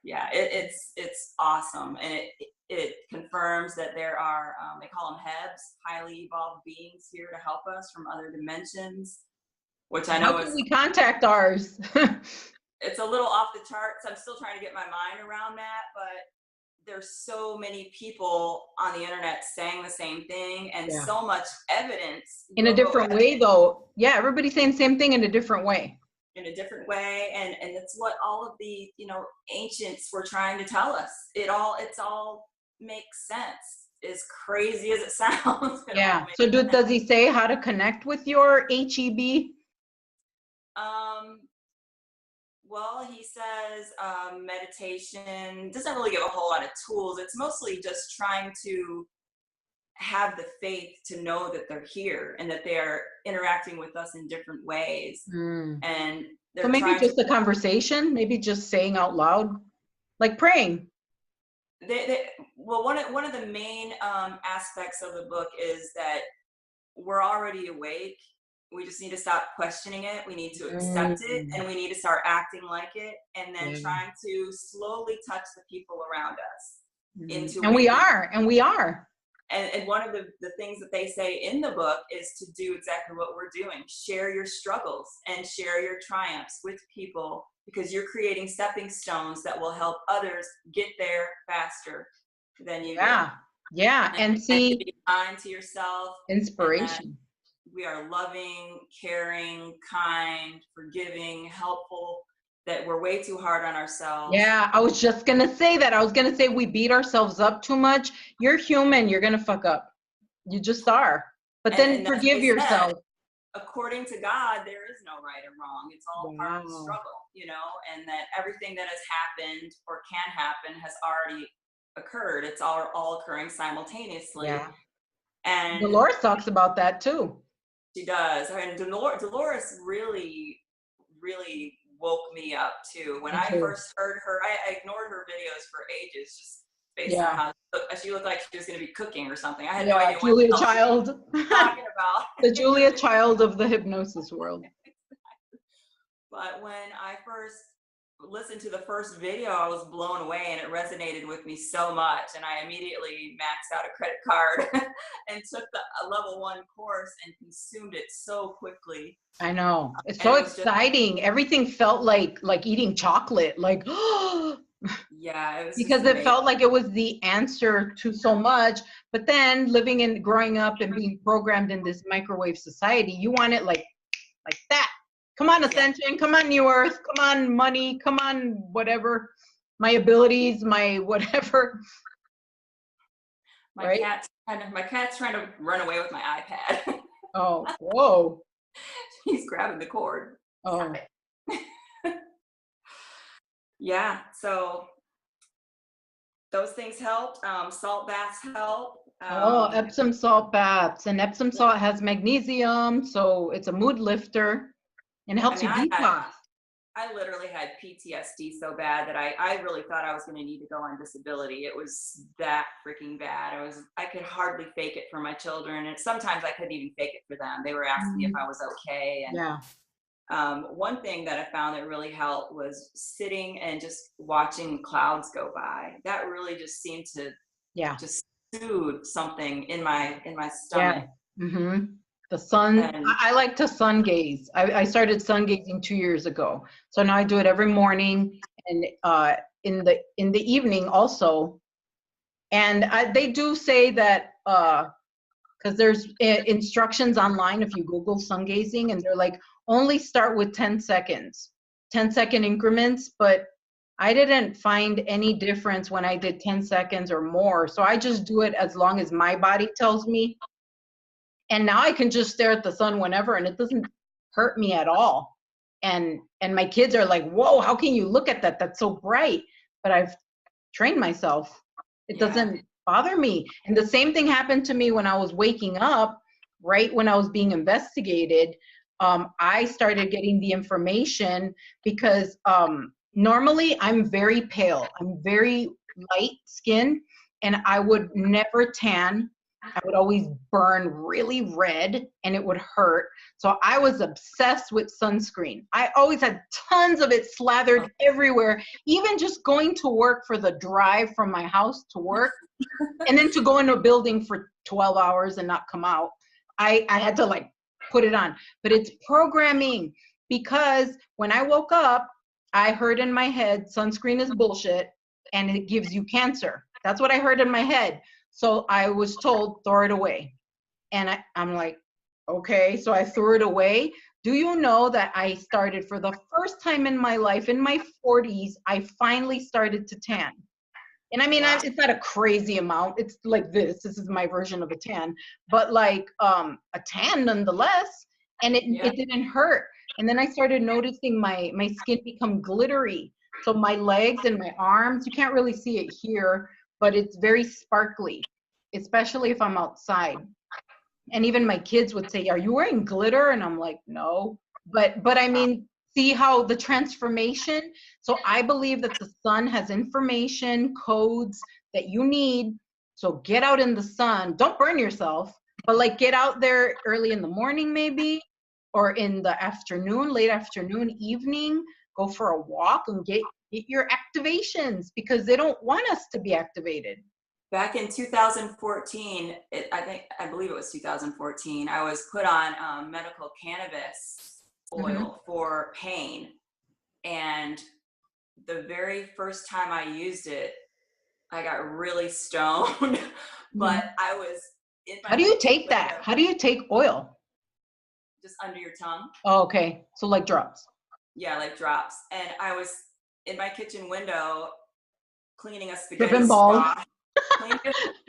Yeah, it's awesome, and it confirms that there are they call them Hebs, highly evolved beings here to help us from other dimensions, which I know How can we contact ours? it's a little off the charts. I'm still trying to get my mind around that, but there's so many people on the internet saying the same thing, and so much evidence in a different way, though. Yeah, everybody's saying the same thing in a different way. And it's what all of the, you know, ancients were trying to tell us. It's all makes sense, as crazy as it sounds. Yeah. So does he say how to connect with your HEB? Well, he says meditation, doesn't really give a whole lot of tools. It's mostly just trying to have the faith to know that they're here and that they are interacting with us in different ways. And so maybe just a conversation, maybe just saying out loud, like praying. Well, one of the main aspects of the book is that we're already awake. We just need to stop questioning it. We need to accept it, and we need to start acting like it, and then trying to slowly touch the people around us into. And we are. And one of the things that they say in the book is to do exactly what we're doing. Share your struggles and share your triumphs with people, because you're creating stepping stones that will help others get there faster than you do. Yeah. And see, be kind to yourself. Inspiration. We are loving, caring, kind, forgiving, helpful, that we're way too hard on ourselves. Yeah, I was just going to say that. I was going to say we beat ourselves up too much. You're human. You're going to fuck up. You just are. But then forgive yourself. According to God, there is no right or wrong. It's all part of the struggle, you know, and that everything that has happened or can happen has already occurred. It's all occurring simultaneously. Yeah. And Dolores talks about that too. She does. And Dolores really, really woke me up too. When I first heard her, I ignored her videos for ages, just based on how she looked like she was going to be cooking or something. I had no idea Julia what Child. she was talking about. The Julia Child of the hypnosis world. But when I first listened to the first video, I was blown away, and it resonated with me so much. And I immediately maxed out a credit card and took the level 1 course and consumed it so quickly. I know. It's so exciting. Everything felt like eating chocolate, like, yeah, it was because it felt like it was the answer to so much. But then growing up and being programmed in this microwave society, you want it like that. Come on, Ascension. Come on, New Earth. Come on, money. Come on, whatever. My abilities, my whatever. My cat's trying to run away with my iPad. Oh, whoa. He's grabbing the cord. Oh. Yeah, so those things helped. Salt baths help. Epsom salt baths. And Epsom salt has magnesium, so it's a mood lifter. And it helps you detox. I literally had PTSD so bad that I really thought I was going to need to go on disability. It was that freaking bad. I could hardly fake it for my children, and sometimes I couldn't even fake it for them. They were asking me if I was okay. And one thing that I found that really helped was sitting and just watching clouds go by. That really just seemed to just soothe something in my stomach. Yeah. The sun, I like to sun gaze. I started sun gazing 2 years ago. So now I do it every morning and in the evening also. And they do say that, because there's instructions online if you Google sun gazing, and they're like, only start with 10 seconds, 10-second increments. But I didn't find any difference when I did 10 seconds or more. So I just do it as long as my body tells me. And now I can just stare at the sun whenever, and it doesn't hurt me at all. And my kids are like, whoa, how can you look at that? That's so bright. But I've trained myself. It doesn't bother me. And the same thing happened to me when I was waking up. right when I was being investigated, I started getting the information because normally I'm very pale. I'm very light skinned, and I would never tan. I would always burn really red and it would hurt. So I was obsessed with sunscreen. I always had tons of it slathered everywhere, even just going to work for the drive from my house to work and then to go in a building for 12 hours and not come out. I had to like put it on. But it's programming, because when I woke up, I heard in my head, sunscreen is bullshit and it gives you cancer. That's what I heard in my head. So I was told, throw it away. And I'm like, okay. So I threw it away. Do you know that I started, for the first time in my life, in my 40s, I finally started to tan. And I mean, Wow. it's not a crazy amount. It's like this is my version of a tan, but like a tan nonetheless. And it didn't hurt. And then I started noticing my skin become glittery. So my legs and my arms, you can't really see it here, but it's very sparkly, especially if I'm outside. And even my kids would say, are you wearing glitter? And I'm like, no. But I mean, see how the transformation. So I believe that the sun has information, codes that you need. So get out in the sun. Don't burn yourself, but like get out there early in the morning maybe, or in the afternoon, late afternoon, evening. Go for a walk and get your activations, because they don't want us to be activated. Back in 2014, I believe it was 2014, I was put on medical cannabis oil for pain. And the very first time I used it, I got really stoned, but I was in my— How do you take that? How do you take oil? Just under your tongue. Oh, okay. So like drops. Yeah, like drops. And I was in my kitchen window cleaning a spaghetti Tripping balls. squash.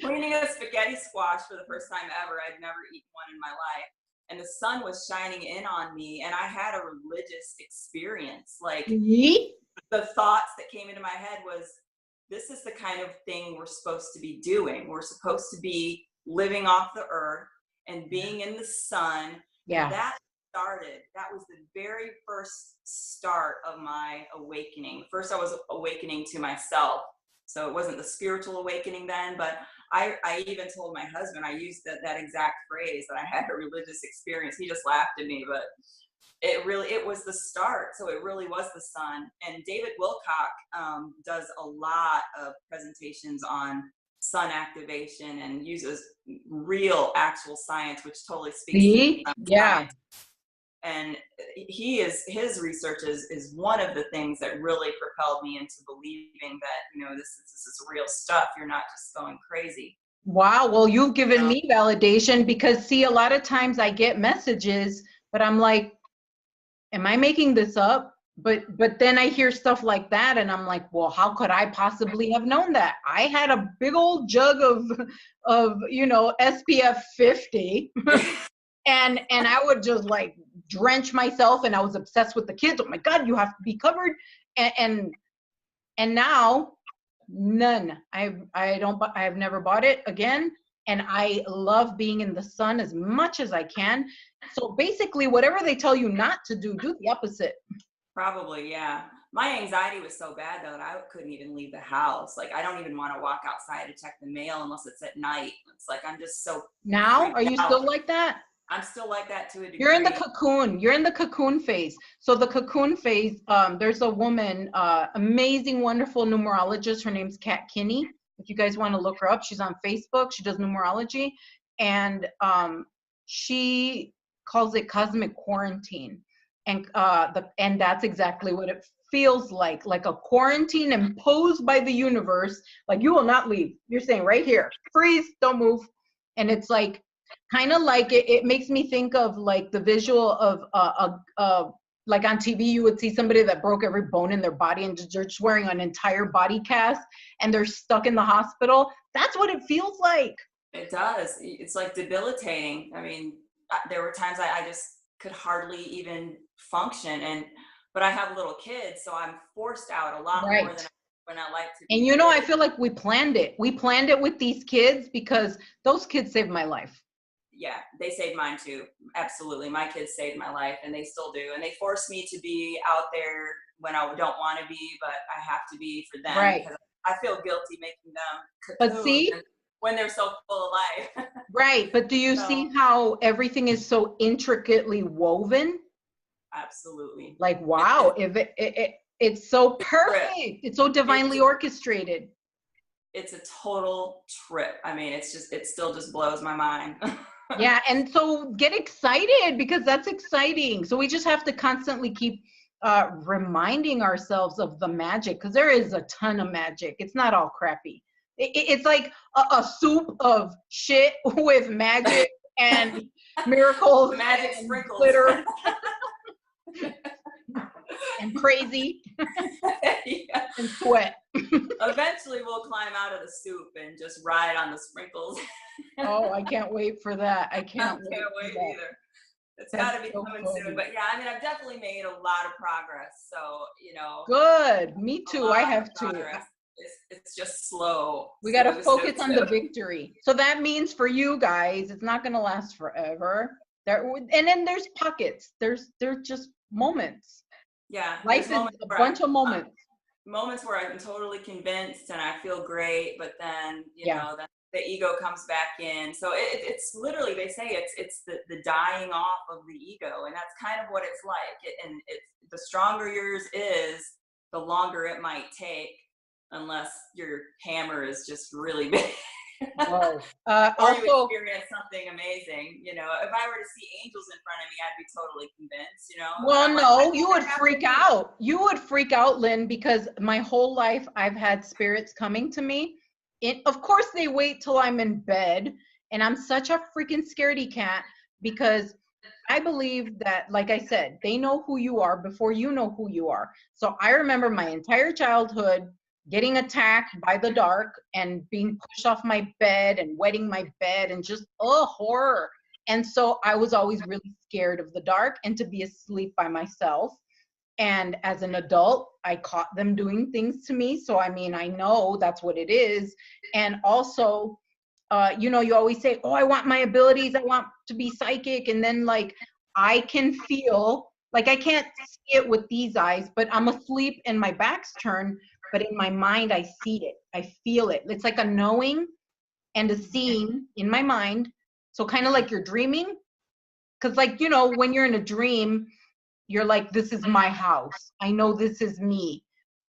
cleaning a spaghetti squash for the first time ever. I'd never eaten one in my life. And the sun was shining in on me, and I had a religious experience. Like, the thoughts that came into my head was, this is the kind of thing we're supposed to be doing. We're supposed to be living off the earth and being in the sun. Yeah. And that was the very first start of my awakening. First, I was awakening to myself. So it wasn't the spiritual awakening then, but I even told my husband, I used that exact phrase, that I had a religious experience. He just laughed at me, but it was the start. So it really was the sun. And David Wilcock does a lot of presentations on sun activation and uses real actual science, which totally speaks to me. Yeah. And his research is one of the things that really propelled me into believing that, this is real stuff. You're not just going crazy. Wow. Well, you've given me validation, because see, a lot of times I get messages, but I'm like, am I making this up? But then I hear stuff like that and I'm like, well, how could I possibly have known that? I had a big old jug of SPF 50 and I would just like drench myself, and I was obsessed with the kids. Oh my God, you have to be covered. And now none. I have never bought it again. And I love being in the sun as much as I can. So basically, whatever they tell you not to do the opposite. Probably, yeah. My anxiety was so bad though that I couldn't even leave the house. Like, I don't even want to walk outside to check the mail unless it's at night. It's like I'm just so— Now, are you still like that? I'm still like that to a degree. You're in the cocoon. You're in the cocoon phase. So the cocoon phase, there's a woman, amazing, wonderful numerologist. Her name's Kat Kinney. If you guys want to look her up, she's on Facebook. She does numerology. And she calls it cosmic quarantine. And and that's exactly what it feels like a quarantine imposed by the universe. Like, you will not leave. You're saying right here, freeze, don't move. And it's like, kind of like it makes me think of like the visual of like on TV, you would see somebody that broke every bone in their body and they're just wearing an entire body cast and they're stuck in the hospital. That's what it feels like. It does. It's like debilitating. I mean, there were times I just could hardly even function, but I have little kids, so I'm forced out a lot more than when I like to. And I feel like we planned it. We planned it with these kids, because those kids saved my life. yeah, they saved mine too. Absolutely. My kids saved my life, and they still do. And they force me to be out there when I don't want to be, but I have to be for them Right. because I feel guilty making them But cocoon see, when they're so full of life. right. But do you So, see how everything is so intricately woven? absolutely. Like, wow, if it's so perfect. Trip. It's so divinely orchestrated. It's a total trip. I mean, it still just blows my mind. Yeah, and so get excited because that's exciting. So we just have to constantly keep reminding ourselves of the magic because there is a ton of magic. It's not all crappy. It's like a soup of shit with magic and miracles Magic and sprinkles. glitter and crazy Yeah. and sweat. Eventually, we'll climb out of the soup and just ride on the sprinkles. Oh, I can't wait for that. I can't wait for that. Either. It's got That's to be so coming funny. soon. But yeah, I mean, I've definitely made a lot of progress. So, you know, Good. Me a too. I lot of have to. progress. It's just slow. We got to Slow, slow, focus on slow. the victory. So that means for you guys, it's not going to last forever. And then there's pockets. There's just moments. Yeah. Life is a bunch of moments. Moments where I'm totally convinced and I feel great, but then, you Yeah. know, the ego comes back in. So it's literally, they say it's the dying off of the ego. And that's kind of what it's like. And the stronger yours is, the longer it might take, unless your hammer is just really big. Whoa. Or you Also, experience something amazing. You know, if I were to see angels in front of me, I'd be totally convinced, you know. well, And I'm no, like, you would freak out. You would freak out, Lynn, because my whole life I've had spirits coming to me. Of course, they wait till I'm in bed, and I'm such a freaking scaredy cat because I believe that, like I said, they know who you are before you know who you are. So I remember my entire childhood getting attacked by the dark and being pushed off my bed and wetting my bed and just, oh, horror. And so I was always really scared of the dark and to be asleep by myself. And as an adult, I caught them doing things to me. So, I mean, I know that's what it is. And also, you know, you always say, oh, I want my abilities. I want to be psychic. And then, like, I can feel, like, I can't see it with these eyes, but I'm asleep and my back's turned. But in my mind, I see it. I feel it. It's like a knowing and a seeing in my mind. So, kind of like you're dreaming. Because, like, you know, when you're in a dream, you're like, this is my house. I know this is me.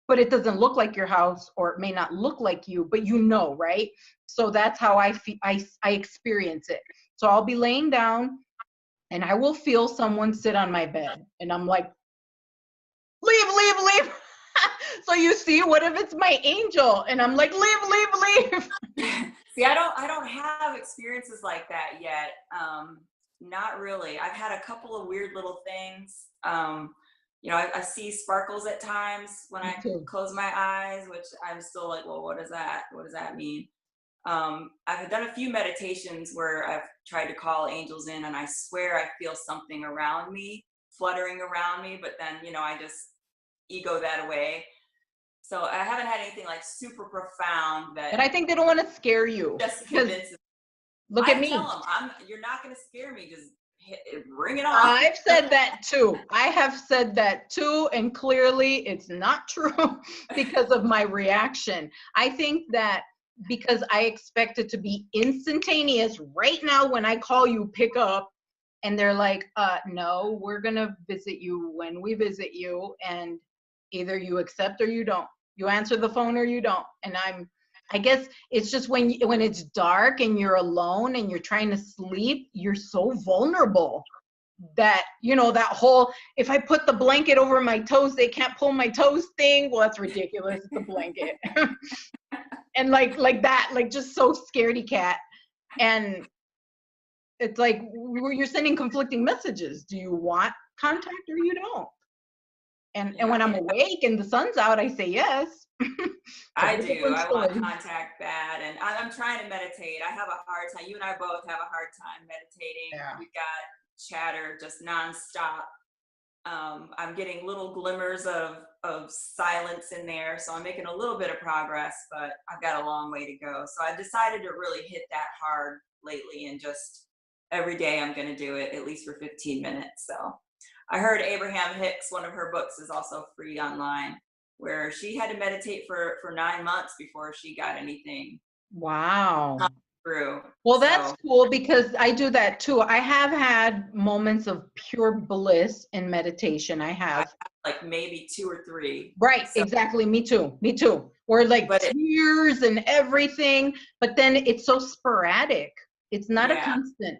But it doesn't look like your house, or it may not look like you, but you know, right? So that's how I feel. I experience it. So I'll be laying down and I will feel someone sit on my bed and I'm like, leave, leave, leave. So you see, what if it's my angel? And I'm like, leave, leave, leave. See, I don't have experiences like that yet. Not really. I've had a couple of weird little things. You know, I see sparkles at times when I close my eyes, which I'm still like, well, what is that? What does that mean? I've done a few meditations where I've tried to call angels in, and I swear I feel something around me, fluttering around me, but then, you know, I just ego that away. So I haven't had anything like super profound that. But I think they don't want to scare you. Just convinces. Look at I me. tell them, you're not going to scare me. Just bring it on. I've said that too. I have said that too, and clearly it's not true because of my reaction. I think that because I expect it to be instantaneous right now when I call you, pick up, and they're like, no, we're gonna visit you when we visit you, and either you accept or you don't. You answer the phone or you don't. And I guess it's just when it's dark and you're alone and you're trying to sleep, you're so vulnerable that, you know, that whole, if I put the blanket over my toes, they can't pull my toes thing. Well, that's ridiculous. It's a blanket. And like that, like just so scaredy cat. And it's like, you're sending conflicting messages. Do you want contact or you don't? And when I'm awake and the sun's out, I say yes. I do. I want contact bad. And I'm trying to meditate. I have a hard time. You and I both have a hard time meditating. Yeah. We've got chatter just nonstop. I'm getting little glimmers of silence in there. So I'm making a little bit of progress, but I've got a long way to go. So I've decided to really hit that hard lately and just every day I'm going to do it at least for 15 minutes. So I heard Abraham Hicks, one of her books is also free online, where she had to meditate for 9 months before she got anything Wow. through. Well, that's cool because I do that too. I have had moments of pure bliss in meditation. I have. Like maybe 2 or 3. Right, So, exactly. Me too. Me too. Where like tears and everything, but then it's so sporadic. It's not a constant.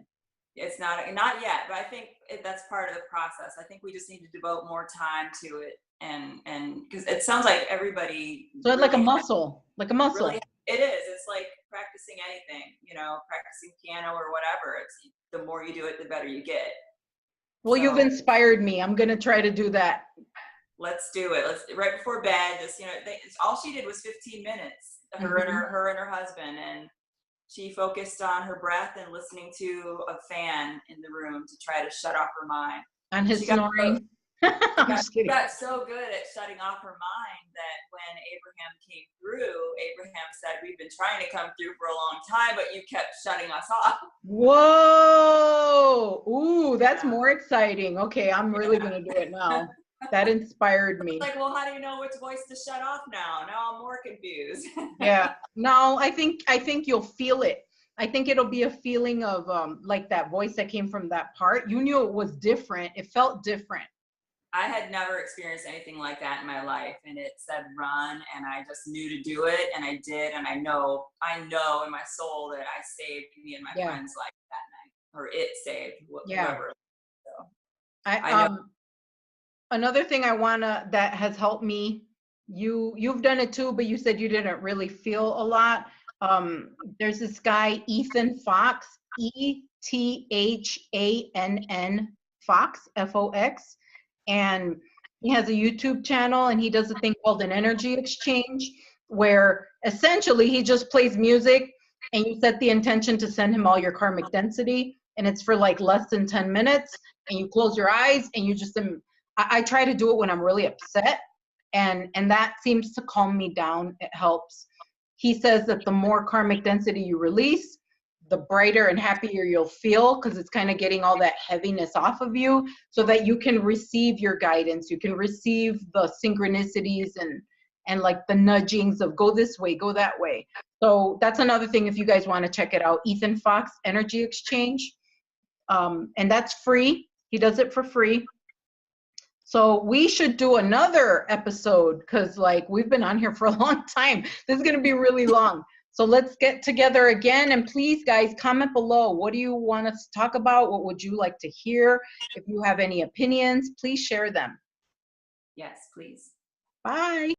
It's not yet, but I think that's part of the process. I think we just need to devote more time to it, and because it sounds like everybody. So it's like a muscle, like a muscle. Really, it is. It's like practicing anything, you know, practicing piano or whatever. It's the more you do it, the better you get. Well, so, you've inspired me. I'm gonna try to do that. Let's do it. Let's right before bed. Just all she did was 15 minutes. Her and her husband, and she focused on her breath and listening to a fan in the room to try to shut off her mind. On his snoring. She got so good at shutting off her mind that when Abraham came through, Abraham said, "We've been trying to come through for a long time, but you kept shutting us off." Whoa! Ooh, that's more exciting. Okay, I'm really gonna do it now. That inspired me. Like, well, how do you know which voice to shut off now? Now I'm more confused. Yeah. No, I think you'll feel it. I think it'll be a feeling of like that voice that came from that part. You knew it was different. It felt different. I had never experienced anything like that in my life, and it said run, and I just knew to do it, and I did, and I know in my soul that I saved me and my friends like that night, or it saved whoever. So I know. Another thing that has helped me, you've done it too, but you said you didn't really feel a lot. There's this guy, Ethann Fox, ETHANN Fox, FOX, and he has a YouTube channel, and he does a thing called an energy exchange, where essentially he just plays music, and you set the intention to send him all your karmic density, and it's for like less than 10 minutes, and you close your eyes, and you just I try to do it when I'm really upset, and that seems to calm me down. It helps. He says that the more karmic density you release, the brighter and happier you'll feel, because it's kind of getting all that heaviness off of you, so that you can receive your guidance. You can receive the synchronicities and like the nudgings of go this way, go that way. So that's another thing if you guys want to check it out. Ethann Fox Energy Exchange. And that's free. He does it for free. So we should do another episode, because like we've been on here for a long time. This is going to be really long. So let's get together again. And please, guys, comment below. What do you want us to talk about? What would you like to hear? If you have any opinions, please share them. Yes, please. Bye.